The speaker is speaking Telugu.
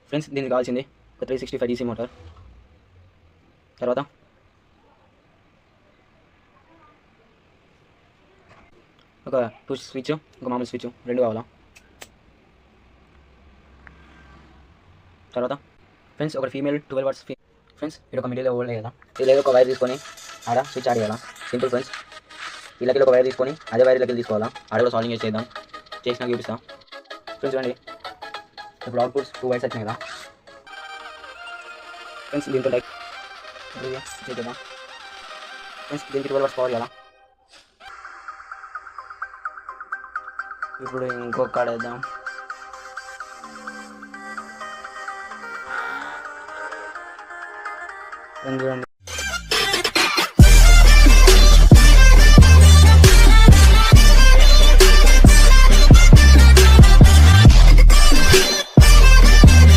ఫ్రెండ్స్ దీనికి కావాల్సింది ఒక 365 DC మోటార్, తర్వాత ఒక పుష్ స్విచ్, ఒక మామూలు స్విచ్, రెండు కావాలా. తర్వాత ఫ్రెండ్స్ ఒక ఫీమేల్ 12 వాట్స్ ఫ్రెండ్స్ ఇది ఒక మిడిల్ ఓల్డ్ కదా, ఇది ఒక వైర్ తీసుకొని ఆడ స్విచ్ ఆడ చేయాలా. సింపుల్ ఫ్రెండ్స్, వీళ్ళకి ఒక వైర్ తీసుకొని అదే వైర్ లెక్కలు తీసుకోవాలా. ఆడ కూడా సాల్వింగ్ చేద్దాం, చేసినాక చూపిస్తాం. ఫ్రెండ్స్ చూడండి, ఇప్పుడు అవుట్పుట్స్ 2 వైర్స్ వచ్చినాయి కదా ఫ్రెండ్స్. దీంతో లైక్ చేద్దాం ఫ్రెండ్స్. దీనికి 12 వాట్స్ పవర్ చేయాలా. ఇప్పుడు ఇంకొక కాడ వేద్దాం. చూడండి